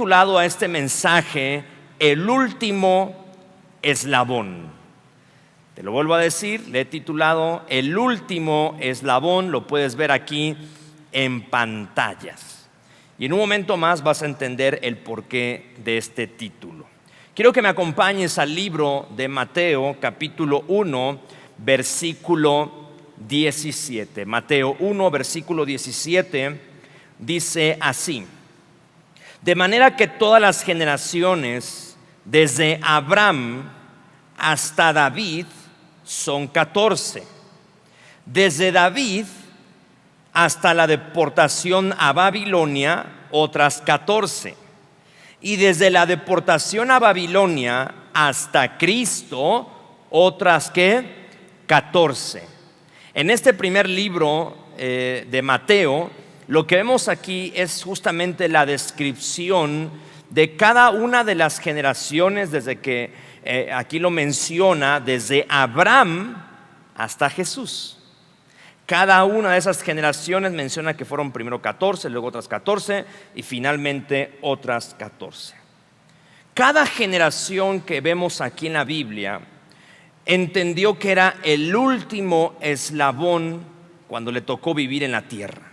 titulado a este mensaje El último eslabón. Te lo vuelvo a decir, le he titulado El último eslabón. Lo puedes ver aquí en pantallas. Y en un momento más vas a entender el porqué de este título. Quiero que me acompañes al libro de Mateo, capítulo 1, versículo 17. Mateo 1, versículo 17, dice así: de manera que todas las generaciones, desde Abraham hasta David, son 14. Desde David hasta la deportación a Babilonia, otras 14. Y desde la deportación a Babilonia hasta Cristo, otras ¿qué? 14. En este primer libro de Mateo, lo que vemos aquí es justamente la descripción de cada una de las generaciones, desde que aquí lo menciona, desde Abraham hasta Jesús. Cada una de esas generaciones menciona que fueron primero 14, luego otras 14 y finalmente otras 14. Cada generación que vemos aquí en la Biblia entendió que era el último eslabón cuando le tocó vivir en la tierra.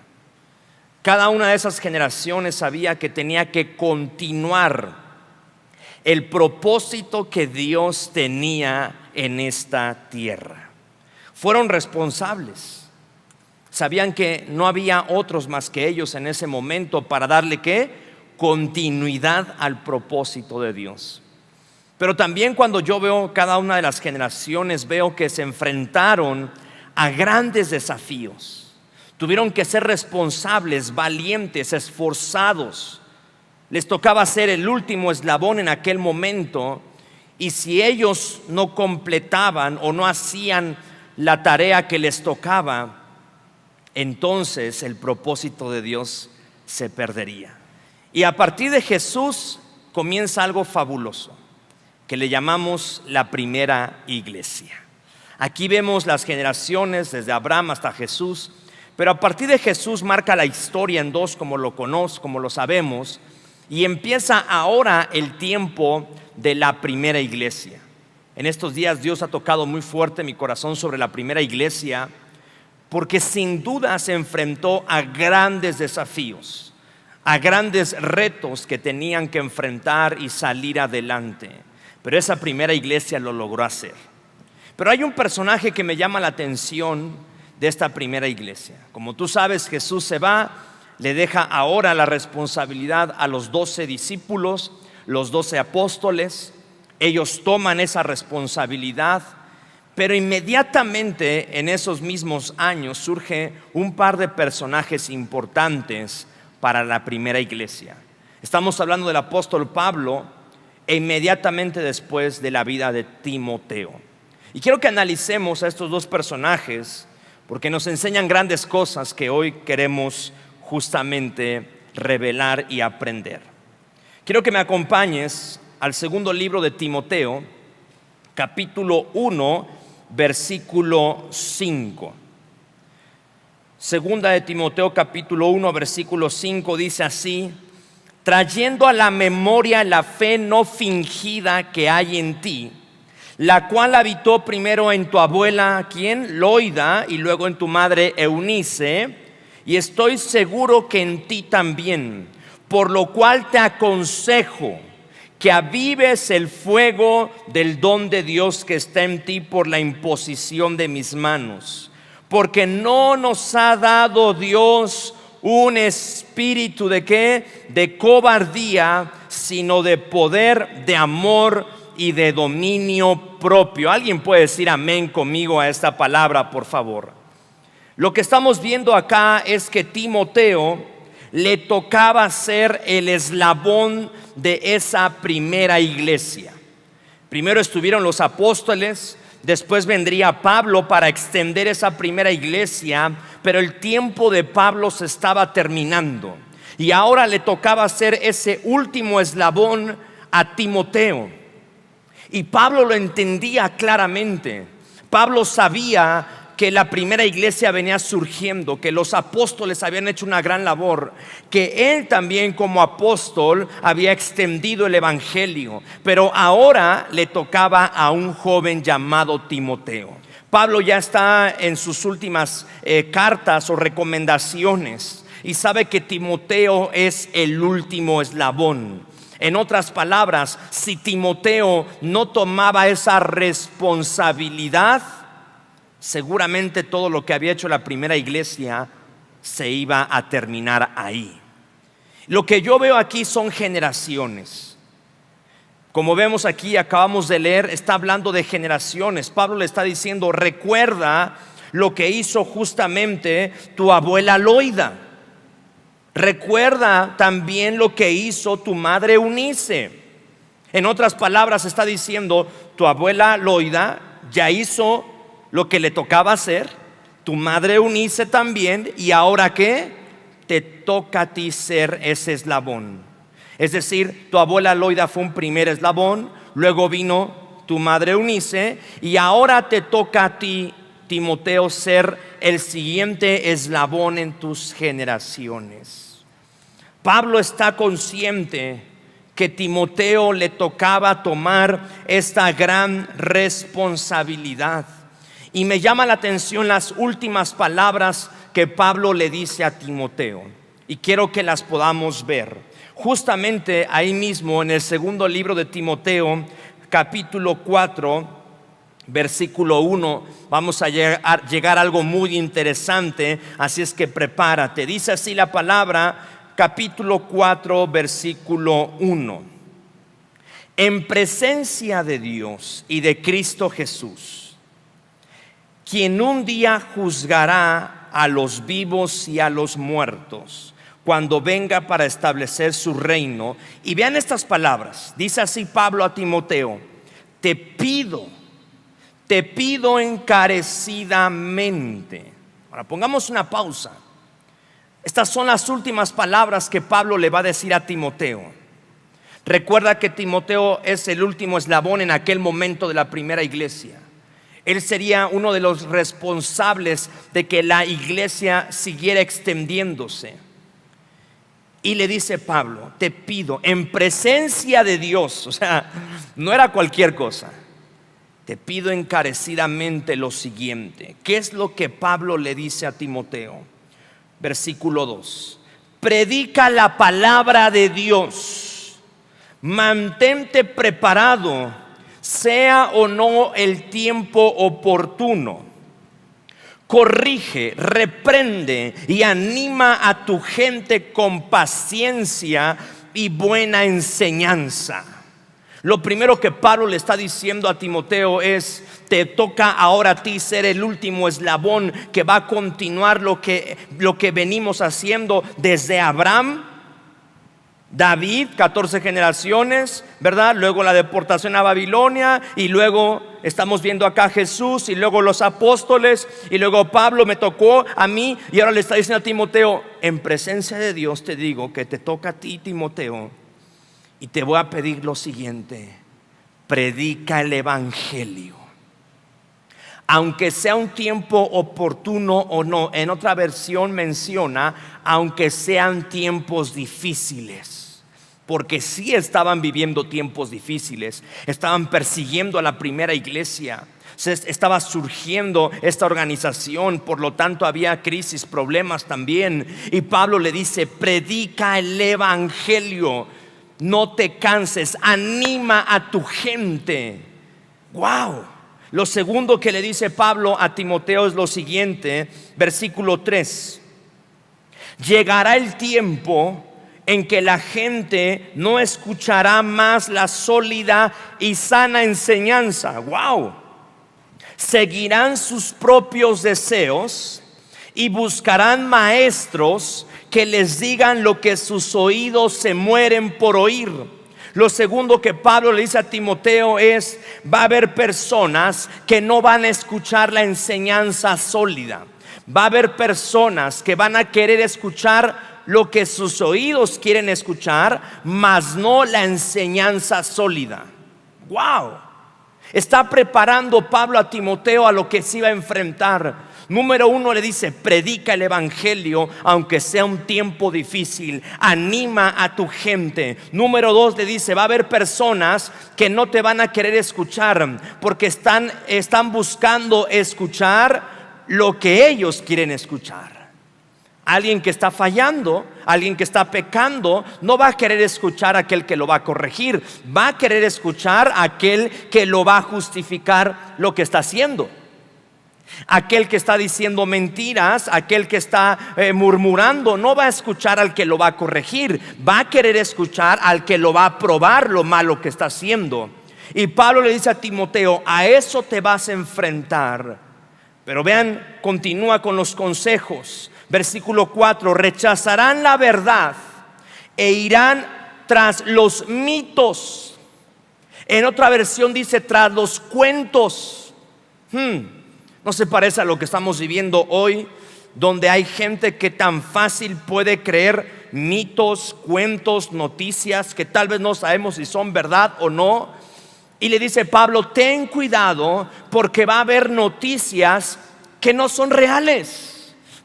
Cada una de esas generaciones sabía que tenía que continuar el propósito que Dios tenía en esta tierra. Fueron responsables. Sabían que no había otros más que ellos en ese momento para darle ¿qué? Continuidad al propósito de Dios. Pero también cuando yo veo cada una de las generaciones, veo que se enfrentaron a grandes desafíos. Tuvieron que ser responsables, valientes, esforzados. Les tocaba ser el último eslabón en aquel momento, y si ellos no completaban o no hacían la tarea que les tocaba, entonces el propósito de Dios se perdería. Y a partir de Jesús comienza algo fabuloso que le llamamos la primera iglesia. Aquí vemos las generaciones desde Abraham hasta Jesús, pero a partir de Jesús marca la historia en dos, como lo conocemos, como lo sabemos, y empieza ahora el tiempo de la primera iglesia. En estos días Dios ha tocado muy fuerte mi corazón sobre la primera iglesia, porque sin duda se enfrentó a grandes desafíos, a grandes retos que tenían que enfrentar y salir adelante. Pero esa primera iglesia lo logró hacer. Pero hay un personaje que me llama la atención de esta primera iglesia. Como tú sabes, Jesús se va, le deja ahora la responsabilidad a los 12 discípulos, los 12 apóstoles. Ellos toman esa responsabilidad. Pero inmediatamente en esos mismos años surge un par de personajes importantes para la primera iglesia. Estamos hablando del apóstol Pablo e inmediatamente después de la vida de Timoteo. Y quiero que analicemos a estos dos personajes porque nos enseñan grandes cosas que hoy queremos justamente revelar y aprender. Quiero que me acompañes al segundo libro de Timoteo, capítulo 1, versículo 5. Segunda de Timoteo capítulo 1 versículo 5 dice así: trayendo a la memoria la fe no fingida que hay en ti, la cual habitó primero en tu abuela, ¿quién? Loida, y luego en tu madre Eunice, y estoy seguro que en ti también, por lo cual te aconsejo que avives el fuego del don de Dios que está en ti por la imposición de mis manos. Porque no nos ha dado Dios un espíritu de ¿qué? De cobardía, sino de poder, de amor y de dominio propio. ¿Alguien puede decir amén conmigo a esta palabra, por favor? Lo que estamos viendo acá es que Timoteo le tocaba ser el eslabón de esa primera iglesia. Primero estuvieron los apóstoles, después vendría Pablo para extender esa primera iglesia, pero el tiempo de Pablo se estaba terminando y ahora le tocaba ser ese último eslabón a Timoteo. Y Pablo lo entendía claramente. Pablo sabía que la primera iglesia venía surgiendo, que los apóstoles habían hecho una gran labor, que él también como apóstol había extendido el evangelio, pero ahora le tocaba a un joven llamado Timoteo. Pablo ya está en sus últimas cartas o recomendaciones y sabe que Timoteo es el último eslabón. En otras palabras, si Timoteo no tomaba esa responsabilidad, seguramente todo lo que había hecho la primera iglesia se iba a terminar ahí. Lo que yo veo aquí son generaciones. Como vemos aquí, acabamos de leer, está hablando de generaciones. Pablo le está diciendo: recuerda lo que hizo justamente tu abuela Loida. Recuerda también lo que hizo tu madre Eunice. En otras palabras, está diciendo: tu abuela Loida ya hizo lo que le tocaba hacer, tu madre Eunice también, y ahora ¿qué? Te toca a ti ser ese eslabón. Es decir, tu abuela Loida fue un primer eslabón, luego vino tu madre Eunice, y ahora te toca a ti, Timoteo, ser el siguiente eslabón en tus generaciones. Pablo está consciente que Timoteo le tocaba tomar esta gran responsabilidad. Y me llama la atención las últimas palabras que Pablo le dice a Timoteo, y quiero que las podamos ver. Justamente ahí mismo en el segundo libro de Timoteo, capítulo 4, versículo 1, vamos a llegar a algo muy interesante, así es que prepárate. Dice así la palabra, capítulo 4, versículo 1. En presencia de Dios y de Cristo Jesús, quien un día juzgará a los vivos y a los muertos, cuando venga para establecer su reino. Y vean estas palabras, dice así Pablo a Timoteo: te pido encarecidamente. Ahora pongamos una pausa. Estas son las últimas palabras que Pablo le va a decir a Timoteo. Recuerda que Timoteo es el último eslabón en aquel momento de la primera iglesia. Él sería uno de los responsables de que la iglesia siguiera extendiéndose. Y le dice Pablo: te pido en presencia de Dios, o sea, no era cualquier cosa. Te pido encarecidamente lo siguiente. ¿Qué es lo que Pablo le dice a Timoteo? Versículo 2: predica la palabra de Dios, mantente preparado, sea o no el tiempo oportuno. Corrige, reprende y anima a tu gente con paciencia y buena enseñanza. Lo primero que Pablo le está diciendo a Timoteo es: te toca ahora a ti ser el último eslabón que va a continuar lo que venimos haciendo desde Abraham, David, 14 generaciones, ¿verdad? Luego la deportación a Babilonia, y luego estamos viendo acá Jesús, y luego los apóstoles, y luego Pablo me tocó a mí, y ahora le está diciendo a Timoteo: en presencia de Dios te digo que te toca a ti, Timoteo, y te voy a pedir lo siguiente: predica el evangelio. Aunque sea un tiempo oportuno o no. En otra versión menciona: aunque sean tiempos difíciles. Porque sí estaban viviendo tiempos difíciles. Estaban persiguiendo a la primera iglesia. Estaba surgiendo esta organización, por lo tanto había crisis, problemas también. Y Pablo le dice: predica el evangelio, no te canses, anima a tu gente. Wow. Lo segundo que le dice Pablo a Timoteo es lo siguiente, versículo 3: llegará el tiempo en que la gente no escuchará más la sólida y sana enseñanza. Wow. Seguirán sus propios deseos y buscarán maestros que les digan lo que sus oídos se mueren por oír. Lo segundo que Pablo le dice a Timoteo es: va a haber personas que no van a escuchar la enseñanza sólida. Va a haber personas que van a querer escuchar lo que sus oídos quieren escuchar, mas no la enseñanza sólida. Wow. Está preparando Pablo a Timoteo a lo que se iba a enfrentar. Número uno, le dice: predica el evangelio aunque sea un tiempo difícil, anima a tu gente. Número dos, le dice: va a haber personas que no te van a querer escuchar porque están buscando escuchar lo que ellos quieren escuchar. Alguien que está fallando, alguien que está pecando, no va a querer escuchar a aquel que lo va a corregir, va a querer escuchar a aquel que lo va a justificar lo que está haciendo. Aquel que está diciendo mentiras, aquel que está murmurando, no va a escuchar al que lo va a corregir, va a querer escuchar al que lo va a probar lo malo que está haciendo. Y Pablo le dice a Timoteo: a eso te vas a enfrentar. Pero vean, continúa con los consejos. Versículo 4: rechazarán la verdad e irán tras los mitos. En otra versión dice: tras los cuentos. No se parece a lo que estamos viviendo hoy, donde hay gente que tan fácil puede creer mitos, cuentos, noticias que tal vez no sabemos si son verdad o no. Y le dice Pablo: ten cuidado, porque va a haber noticias que no son reales.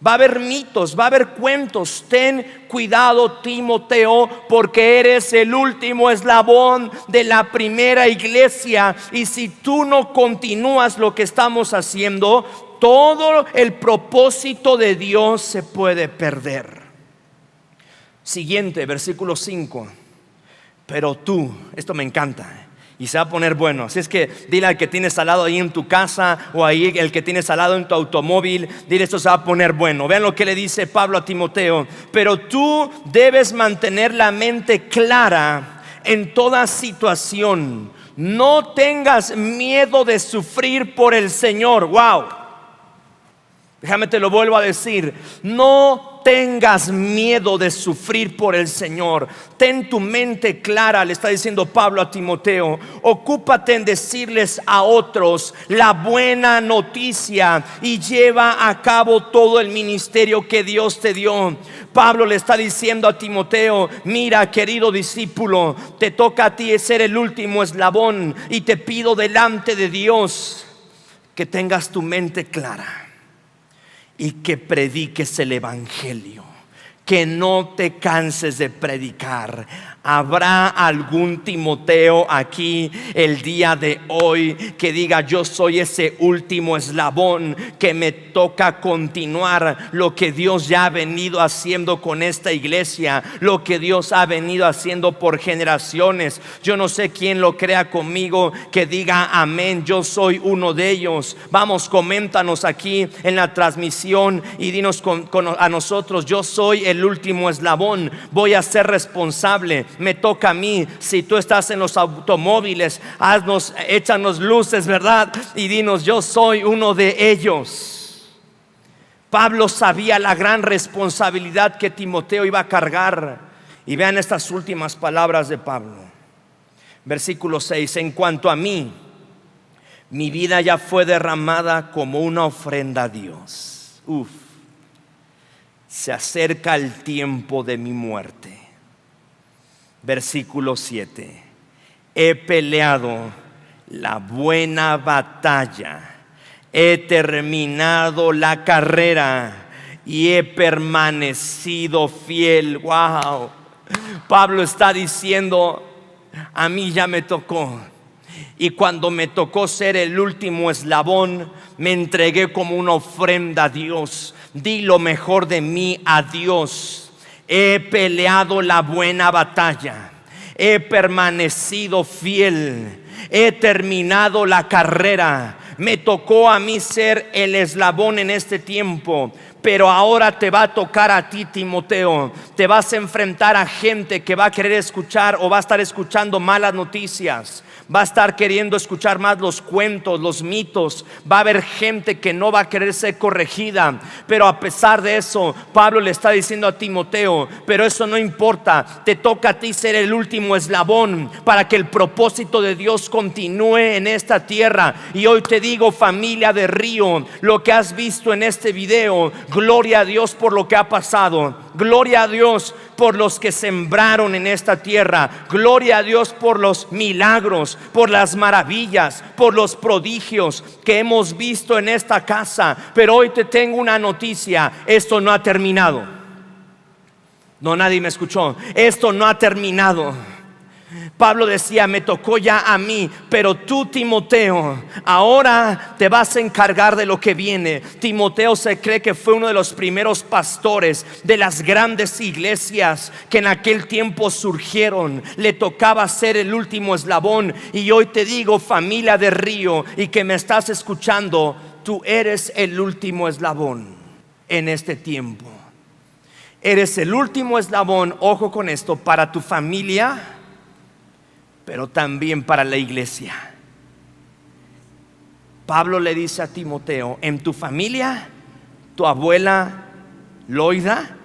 Va a haber mitos, va a haber cuentos. Ten cuidado, Timoteo, porque eres el último eslabón de la primera iglesia. Y si tú no continúas lo que estamos haciendo, todo el propósito de Dios se puede perder. Siguiente, versículo 5: pero tú, esto me encanta, y se va a poner bueno. Así es que dile al que tienes al lado ahí en tu casa, o ahí el que tienes al lado en tu automóvil, dile: esto se va a poner bueno. Vean lo que le dice Pablo a Timoteo: pero tú debes mantener la mente clara en toda situación. No tengas miedo de sufrir por el Señor. Wow. Déjame te lo vuelvo a decir: no tengas miedo de sufrir por el Señor. Ten tu mente clara, le está diciendo Pablo a Timoteo. Ocúpate en decirles a otros la buena noticia y lleva a cabo todo el ministerio que Dios te dio. Pablo le está diciendo a Timoteo: mira, querido discípulo, te toca a ti ser el último eslabón, y te pido delante de Dios que tengas tu mente clara y que prediques el evangelio, que no te canses de predicar. ¿Habrá algún Timoteo aquí el día de hoy que diga: yo soy ese último eslabón, que me toca continuar lo que Dios ya ha venido haciendo con esta iglesia, lo que Dios ha venido haciendo por generaciones? Yo no sé quién lo crea conmigo, que diga amén. Yo soy uno de ellos. Vamos, coméntanos aquí en la transmisión y dinos a nosotros: yo soy el último eslabón, voy a ser responsable, me toca a mí. Si tú estás en los automóviles, échanos luces, ¿verdad? Y dinos: yo soy uno de ellos. Pablo sabía la gran responsabilidad que Timoteo iba a cargar. Y vean estas últimas palabras de Pablo. Versículo 6: en cuanto a mí, mi vida ya fue derramada como una ofrenda a Dios. Se acerca el tiempo de mi muerte. Versículo 7: he peleado la buena batalla, he terminado la carrera y he permanecido fiel. Wow. Pablo está diciendo: a mí ya me tocó. Y cuando me tocó ser el último eslabón, me entregué como una ofrenda a Dios. Di lo mejor de mí a Dios. He peleado la buena batalla, he permanecido fiel, he terminado la carrera. Me tocó a mí ser el eslabón en este tiempo, pero ahora te va a tocar a ti, Timoteo. Te vas a enfrentar a gente que va a querer escuchar, o va a estar escuchando malas noticias, va a estar queriendo escuchar más los cuentos, los mitos. Va a haber gente que no va a querer ser corregida. Pero a pesar de eso, Pablo le está diciendo a Timoteo: pero eso no importa, te toca a ti ser el último eslabón para que el propósito de Dios continúe en esta tierra. Y hoy te digo, familia de Río, lo que has visto en este video, gloria a Dios por lo que ha pasado. Gloria a Dios por los que sembraron en esta tierra. Gloria a Dios por los milagros, por las maravillas, por los prodigios que hemos visto en esta casa. Pero hoy te tengo una noticia: esto no ha terminado. No, nadie me escuchó. Esto no ha terminado. Pablo decía: me tocó ya a mí, pero tú, Timoteo, ahora te vas a encargar de lo que viene. Timoteo se cree que fue uno de los primeros pastores de las grandes iglesias que en aquel tiempo surgieron. Le tocaba ser el último eslabón. Y hoy te digo, familia de Río, y que me estás escuchando, tú eres el último eslabón en este tiempo. Eres el último eslabón, ojo con esto, para tu familia, pero también para la iglesia. Pablo le dice a Timoteo: en tu familia, tu abuela Loida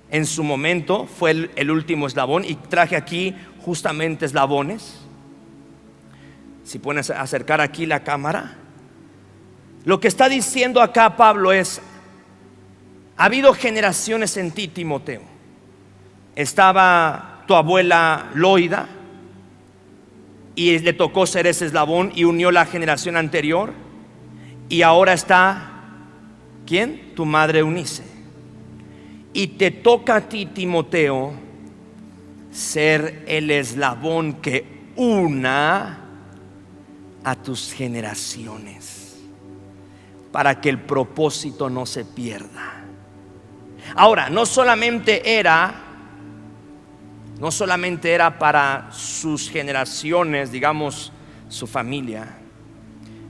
en su momento fue el último eslabón, y traje aquí justamente eslabones. Si puedes acercar aquí la cámara. Lo que está diciendo acá Pablo es: ha habido generaciones en ti, Timoteo. Estaba tu abuela Loida, y le tocó ser ese eslabón y unió la generación anterior. Y ahora está, ¿quién? Tu madre Eunice. Y te toca a ti, Timoteo, ser el eslabón que una a tus generaciones, para que el propósito no se pierda. Ahora, no solamente era para sus generaciones, digamos su familia,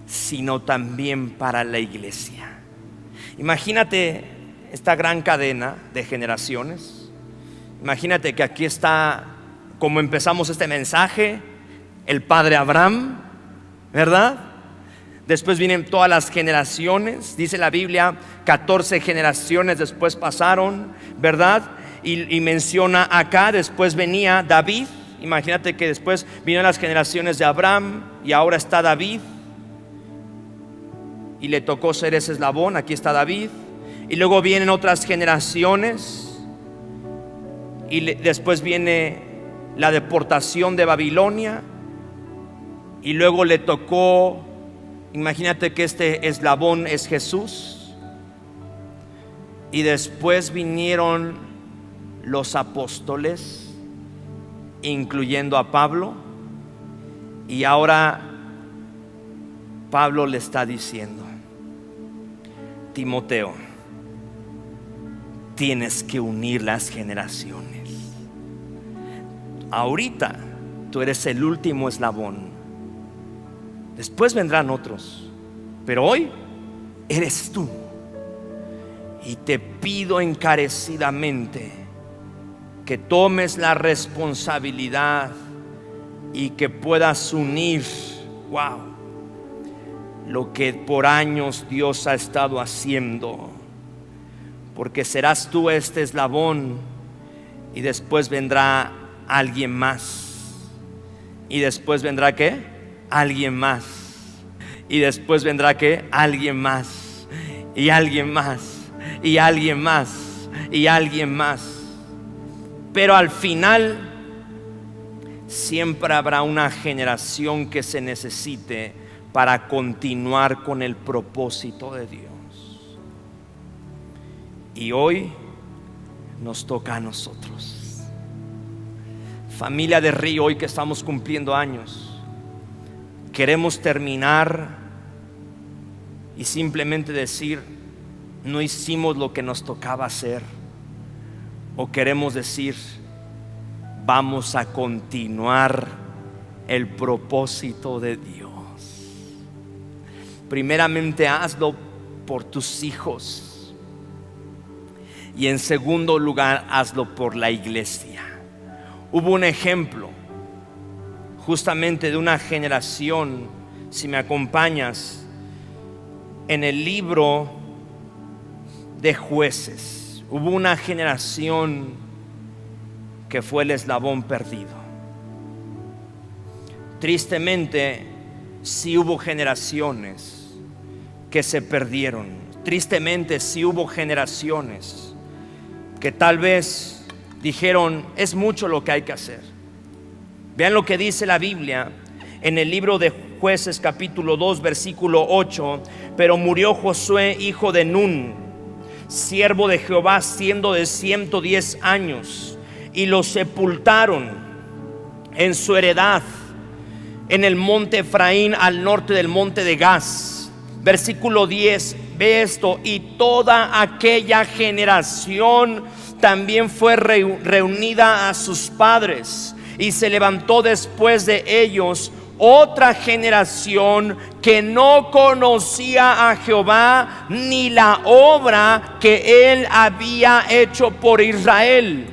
sino también para la iglesia. Imagínate esta gran cadena de generaciones. Imagínate que aquí está, como empezamos este mensaje, el padre Abraham, ¿verdad? Después vienen todas las generaciones. Dice la Biblia, 14 generaciones después pasaron, ¿verdad? Y menciona acá, después venía David. Imagínate que después vinieron las generaciones de Abraham, y ahora está David, y le tocó ser ese eslabón. Aquí está David. Y luego vienen otras generaciones, y después viene la deportación de Babilonia, y luego le tocó, imagínate que este eslabón es Jesús. Y después vinieron los apóstoles, incluyendo a Pablo. Y ahora Pablo le está diciendo: Timoteo, tienes que unir las generaciones. Ahorita tú eres el último eslabón, después vendrán otros, pero hoy eres tú. Y te pido encarecidamente que tomes la responsabilidad y que puedas unir, lo que por años Dios ha estado haciendo. Porque serás tú este eslabón, y después vendrá alguien más. Y después vendrá ¿qué? Alguien más. Y después vendrá ¿qué? Alguien más. Y alguien más. Y alguien más. Y alguien más. Pero al final siempre habrá una generación que se necesite para continuar con el propósito de Dios. Y hoy nos toca a nosotros, familia de Río. Hoy que estamos cumpliendo años, queremos terminar y simplemente decir: no hicimos lo que nos tocaba hacer. O queremos decir: vamos a continuar el propósito de Dios. Primeramente, hazlo por tus hijos, y en segundo lugar, hazlo por la iglesia. Hubo un ejemplo justamente de una generación, si me acompañas, en el libro de Jueces. Hubo una generación que fue el eslabón perdido. Tristemente, sí hubo generaciones que se perdieron. Tristemente, sí hubo generaciones que tal vez dijeron: es mucho lo que hay que hacer. Vean lo que dice la Biblia en el libro de Jueces capítulo 2 versículo 8. Pero murió Josué hijo de Nun, siervo de Jehová, siendo de 110 años, y lo sepultaron en su heredad en el monte Efraín, al norte del monte de Gaz. Versículo 10, ve esto: y toda aquella generación también fue reunida a sus padres, y se levantó después de ellos otra generación que no conocía a Jehová ni la obra que él había hecho por Israel.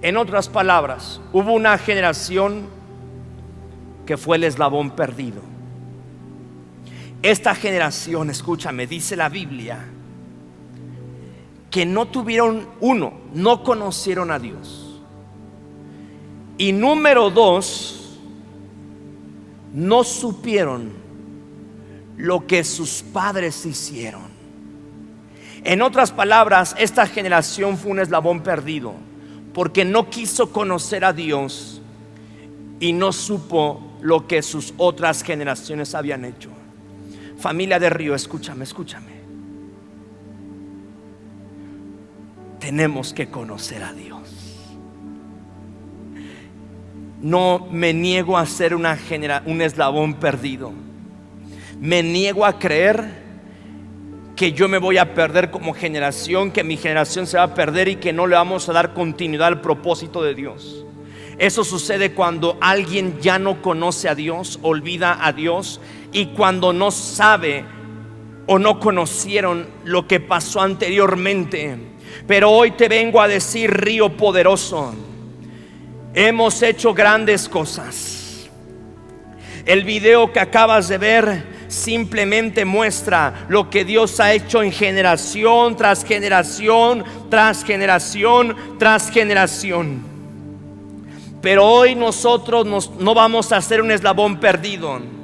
En otras palabras, hubo una generación que fue el eslabón perdido. Esta generación, escúchame, dice la Biblia que no tuvieron, uno, no conocieron a Dios, y número dos, no supieron lo que sus padres hicieron. En otras palabras, esta generación fue un eslabón perdido porque no quiso conocer a Dios y no supo lo que sus otras generaciones habían hecho. Familia de Río, escúchame. Tenemos que conocer a Dios. No me niego a ser un eslabón perdido. Me niego a creer que yo me voy a perder como generación, que mi generación se va a perder y que no le vamos a dar continuidad al propósito de Dios. Eso sucede cuando alguien ya no conoce a Dios, olvida a Dios, y cuando no sabe o no conocieron lo que pasó anteriormente. Pero hoy te vengo a decir, Río poderoso, hemos hecho grandes cosas. El video que acabas de ver simplemente muestra lo que Dios ha hecho en generación tras generación, tras generación, tras generación. Pero hoy nosotros no vamos a ser un eslabón perdido.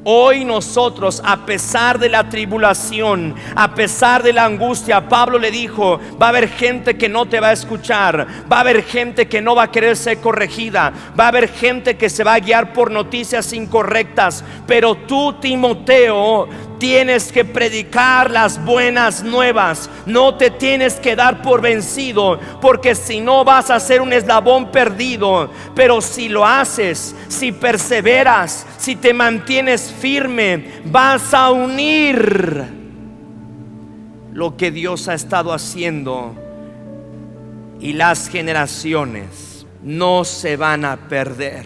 Hoy nosotros, a pesar de la tribulación, a pesar de la angustia, Pablo le dijo: va a haber gente que no te va a escuchar, va a haber gente que no va a querer ser corregida, va a haber gente que se va a guiar por noticias incorrectas. Pero tú, Timoteo, tienes que predicar las buenas nuevas. No te tienes que dar por vencido, porque si no vas a ser un eslabón perdido. Pero si lo haces, si perseveras, si te mantienes firme, vas a unir lo que Dios ha estado haciendo, y las generaciones no se van a perder.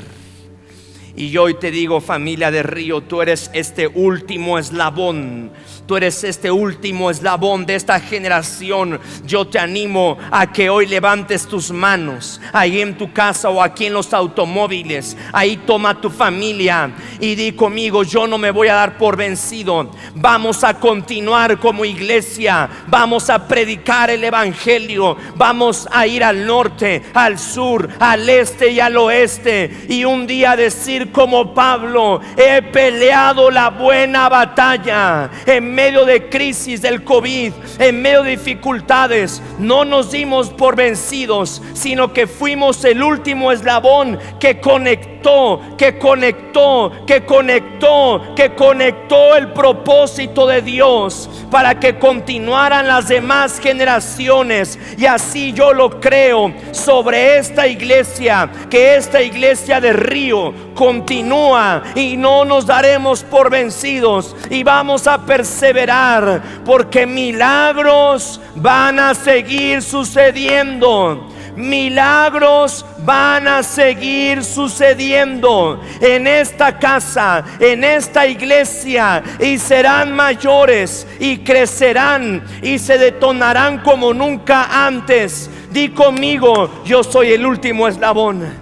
Y yo hoy te digo, familia de Río, tú eres este último eslabón. Tú eres este último eslabón de esta generación. Yo te animo a que hoy levantes tus manos ahí en tu casa o aquí en los automóviles. Ahí toma tu familia y di conmigo: yo no me voy a dar por vencido. Vamos a continuar como iglesia. Vamos a predicar el evangelio. Vamos a ir al norte, al sur, al este y al oeste, y un día decir como Pablo: he peleado la buena batalla. En medio de crisis del COVID, en medio de dificultades, no nos dimos por vencidos, sino que fuimos el último eslabón que conectó el propósito de Dios para que continuaran las demás generaciones. Y así yo lo creo sobre esta iglesia, que esta iglesia de Río continúa y no nos daremos por vencidos, y vamos a perseverar, porque milagros van a seguir sucediendo. Milagros van a seguir sucediendo en esta casa, en esta iglesia, y serán mayores y crecerán y se detonarán como nunca antes. Di conmigo: yo soy el último eslabón.